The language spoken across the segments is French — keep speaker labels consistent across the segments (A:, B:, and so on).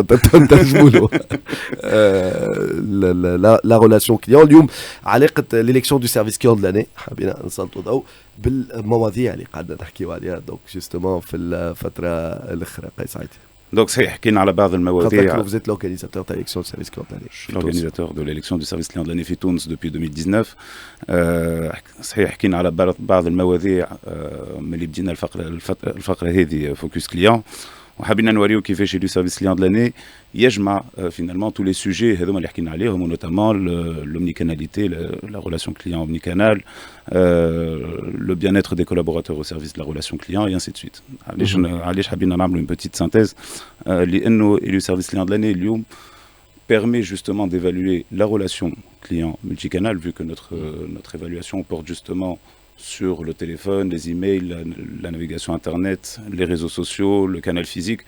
A: تنجموا la relation client. اليوم علاقة l'élection du service client de l'année حابين نسلطوا ضوء بالمواضيع اللي قعدنا نحكيوا عليها دونك جوستومون في الفترة الأخرى. قيس عيتي.
B: Donc, c'est حكينا على بعض المواضيع.
A: Vous êtes l'organisateur de l'élection du service client de l'année.
B: Je suis l'organisateur de l'élection du service client de l'année في تونس depuis 2019. صحيح حكينا على بعض المواضيع ملي بدينا الفقرة هذه فوكس كليون. وحابين نوريو كيفاش لو سيرفيس كليون دو لاني يجمع فينالمون تو لي سوجي هذوما اللي حكينا عليهم ونوتامون l'omnicanalité, la relation client omnicanal, le bien-être des collaborateurs au service de la relation client et ainsi de suite. علاش حابين نعملوا une petite synthèse لانه le service client de l'année اليوم permet justement d'évaluer la relation client multicanal vu que notre évaluation porte justement sur le téléphone, les emails, la navigation internet, les réseaux sociaux, le canal physique.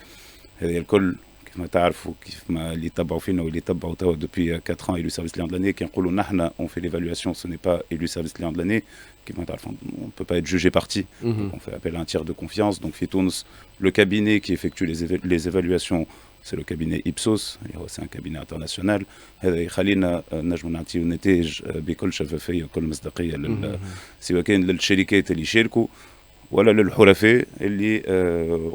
B: هذا الكل كيف ما تعرفوا كيف ما اللي يتبعوا فينا واللي يتبعوا توا depuis 4 ans élu service client de l'année كي نقولوا نحن on fait l'évaluation, ce n'est pas élu service client de l'année كيف ما تعرفوا on ne peut pas être jugé parti. On fait appel à un tiers de confiance. Donc في تونس le cabinet qui effectue les évaluations c'est le cabinet Ipsos, c'est un cabinet international. هذا يخلينا نجم نعطيو نتائج بكل شفافيه وكل مصداقيه سواء كان للشركات اللي يشاركوا ولا للحرفاء اللي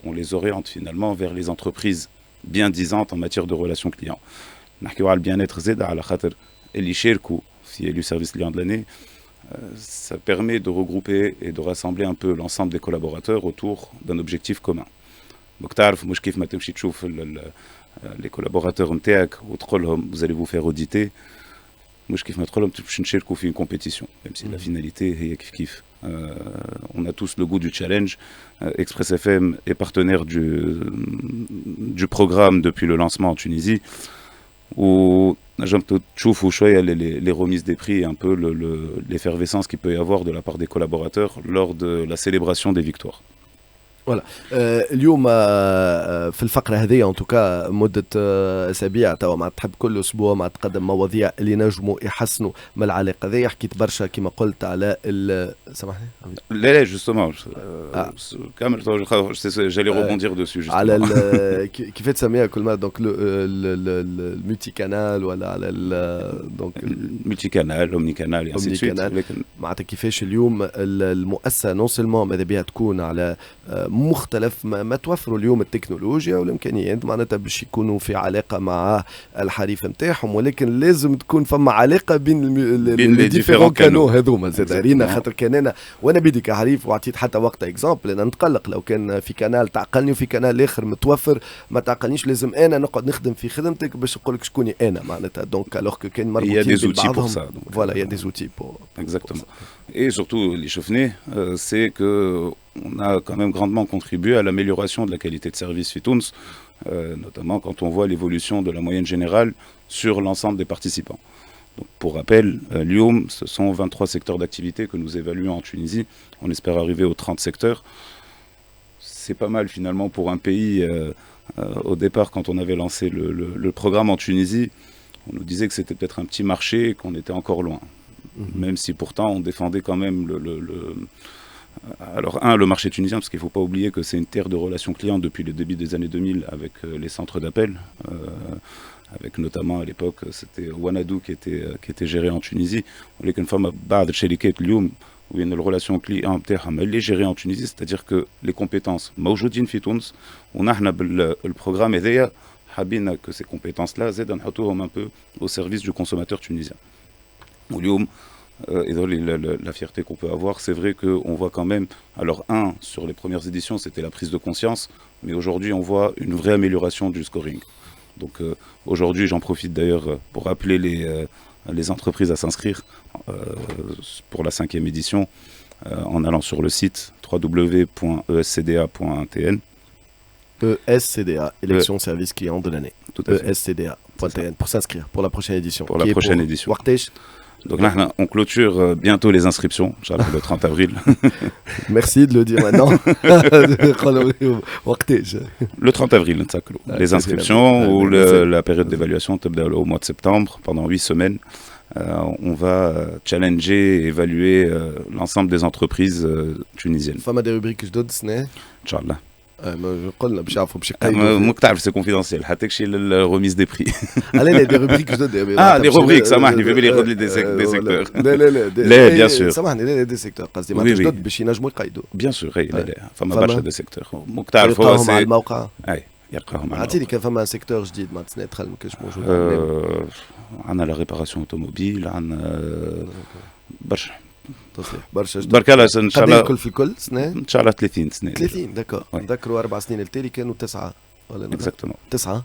B: on les oriente finalement vers les entreprises bien disantes en matière de relations clients. نحكيو على البيان-être زاد على خاطر اللي يشاركوا في le service client de l'année. Ça permet de regrouper et de rassembler un peu l'ensemble des collaborateurs autour d'un objectif commun. Donc تعرف مش كيف ما تمشي تشوف les collaborateurs نتاعك وتقول لهم vous allez vous faire auditer مش كيف ما تقول لهم باش نشاركوا في une compétition même si la finalité هي كيف on a tous le goût du challenge. Express FM est partenaire du programme depuis le lancement en Tunisie où j'aime تشوفوا شويه les remises des prix un peu l'effervescence qu'il peut y avoir de la part des collaborateurs lors de la célébration des victoires.
A: فوالا اليوم في الفقره هذه ان توكا مده اسابيع توا ما تحب كل اسبوع ما تقدم مواضيع اللي نجموا يحسنوا من العلاقه هذه. حكيت برشا كما قلت على سامحني
B: لا جوستومون كامل جالي روبوندير دوسو
A: على كيف تسميها كل ما دونك الملتي كانال ولا على دونك
B: الملتي كانال اومني كانال يا سيدي
A: معناتها كيفاش اليوم المؤسسه نون سيلمون ماذا بها تكون على مختلف ما توفروا اليوم التكنولوجيا والامكانيات معناتها باش يكونوا في علاقه مع الحريف نتاعهم ولكن لازم تكون فما علاقه بين لي ديفيرون كانو هذوما زاد رينا خاطر كان انا وانا بدي كحريف وعطيت حتى وقت اكزامبل انا نتقلق لو كان في كانال تعقلني وفي كانال اخر متوفر ما تعقلنيش لازم انا نقعد نخدم في خدمتك باش نقول لك شكوني انا معناتها دونك الوغ كو كان مربوطين ببعضهم فوالا يا دي زوتي بور
B: exactement et surtout اللي شفناه c'est que on a quand même grandement contribué à l'amélioration de la qualité de service FITOUNS, notamment quand on voit l'évolution de la moyenne générale sur l'ensemble des participants. Donc, pour rappel, l'IOM, ce sont 23 secteurs d'activité que nous évaluons en Tunisie. On espère arriver aux 30 secteurs. C'est pas mal finalement pour un pays. Au départ, quand on avait lancé le programme en Tunisie, on nous disait que c'était peut-être un petit marché et qu'on était encore loin. Même si pourtant on défendait quand même Alors, le marché tunisien, parce qu'il ne faut pas oublier que c'est une terre de relations clients depuis le début des années 2000 avec les centres d'appel, avec notamment à l'époque, c'était Wanadoo qui était géré en Tunisie. ولكن فما بعض الشركات اليوم وين الريلاسيون كليون نتاعهم اللي جيري en Tunisie, c'est-à-dire que les compétences موجودين في تونس ونحن بالبروغرام هذايا حابين que ces compétences-là زاد نحطوهم un peu au service du consommateur tunisien. واليوم et dans la fierté qu'on peut avoir, c'est vrai qu'on voit quand même, alors sur les premières éditions c'était la prise de conscience, mais aujourd'hui on voit une vraie amélioration du scoring. Donc aujourd'hui j'en profite d'ailleurs pour appeler les entreprises à s'inscrire pour la 5e édition en allant sur le site www.escda.tn.
A: ESCDA, élection service client de l'année. ESCDA.tn pour s'inscrire pour la prochaine édition.
B: Pour la prochaine édition. Donc là, on clôture bientôt les inscriptions, le 30 avril.
A: Merci de le dire maintenant.
B: Le 30 avril, les inscriptions ou la période d'évaluation au mois de septembre, pendant 8 semaines. On va challenger et évaluer l'ensemble des entreprises tunisiennes.
A: Fama des rubriques Inch'Allah. قلنا باش يعرفوا باش يقيدوا.
B: ماك تعرف سي كونفيدونسيال حتى كشي للغوميز دي بري.
A: لا لا دي روبريك جدد.
B: دي روبريك سامحني في بالي يقول لي دي سيكتور.
A: لا لا لا
B: لا بيان سور
A: سامحني لا دي سيكتور قصدي معناتها جدد باش ينجموا يقيدوا.
B: بيان سور لا لا فما برشا دي سيكتور ماك تعرف هو
A: يلقاهم على الموقع.
B: اي يلقاهم على
A: اعطيني كان فما سيكتور جديد معناتها دخل ما كانش موجود.
B: عندنا لا ريباراسيون اوتوموبيل عندنا برشا
A: تصليح برشا جدد.
B: برك الله ان شاء الله
A: الكل في الكل سنه
B: ان شاء الله 30 سنه
A: 30 داكور. نذكروا 4 سنين التالي كانوا 9 ولا
B: اكزاكتومون
A: 9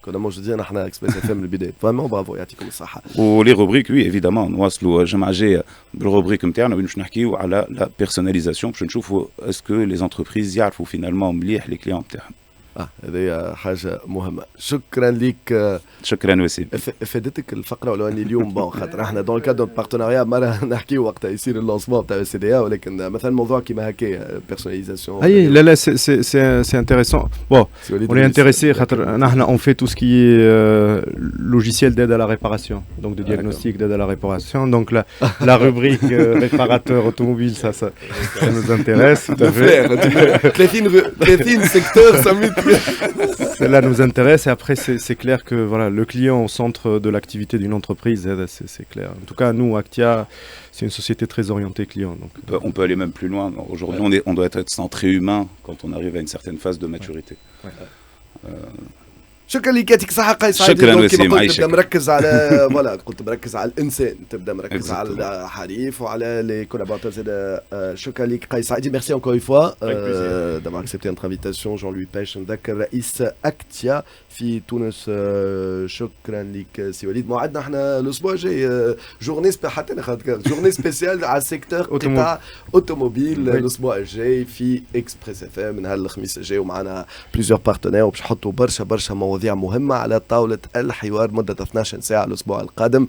A: كنا موجودين احنا اكسبريس اف ام من البدايه فريمون برافو يعطيكم الصحه.
B: ولي روبريك وي ايفيدامون نواصلوا الجمعه الجايه بالروبريك نتاعنا باش نحكيو على لا بيرسوناليزاسيون باش نشوفوا اسكو لي زونتربريز يعرفوا فينالمون مليح لي كليون نتاعهم.
A: هذه حاجه مهمه. شكرا ليك.
B: شكرا وسيم.
A: افادتك الفقره ولو اني اليوم بون خاطر احنا دون كادو بارتناريا مره نحكيو وقتها يصير اللونسمون تاع السي دي ا ولكن مثلا موضوع كيما هكايا بيرسوناليزاسيون.
C: اي لا لا سي انتريسون. بون on est intéressé خاطر نحن on fait tout ce qui est logiciel d'aide à la réparation, donc de diagnostic d'aide à la réparation, donc la rubrique réparateur automobile ça nous intéresse.
A: 30 secteurs ça
C: cela nous intéresse et après c'est clair que voilà le client au centre de l'activité d'une entreprise, c'est clair. En tout cas nous Actia c'est une société très orientée client, donc
B: on peut aller même plus loin. Aujourd'hui on doit être centré humain quand on arrive à une certaine phase de maturité.
A: شكرا لك يعطيك الصحة قيس عادل.
B: شكرا وسيم.
A: تبدا مركز على فوالا قلت مركز على الانسان تبدا مركز على الحريف وعلى لي كولابوراتور زاد. شكرا لك قيس عادل. ميرسي انكور اون فوا d'avoir accepté notre invitation. Jean-Louis Pech نذكر رئيس اكتيا في تونس. شكرا لك سي وليد. موعدنا احنا الاسبوع الجاي جورني حتى جورني سبيسيال على السيكتور قطاع اوتوموبيل الاسبوع الجاي في اكسبريس اف ام نهار الخميس الجاي ومعنا بليزيور بارتنير وباش نحطوا برشا مواضيع مهمة على طاولة الحوار مدة 12 ساعة الأسبوع القادم.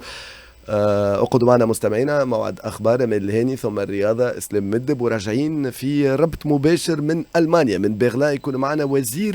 A: اقعدوا معنا مستمعينا. موعد أخبار أمين الهاني ثم الرياضة إسلام مدب وراجعين في ربط مباشر من ألمانيا من برلين يكون معنا وزير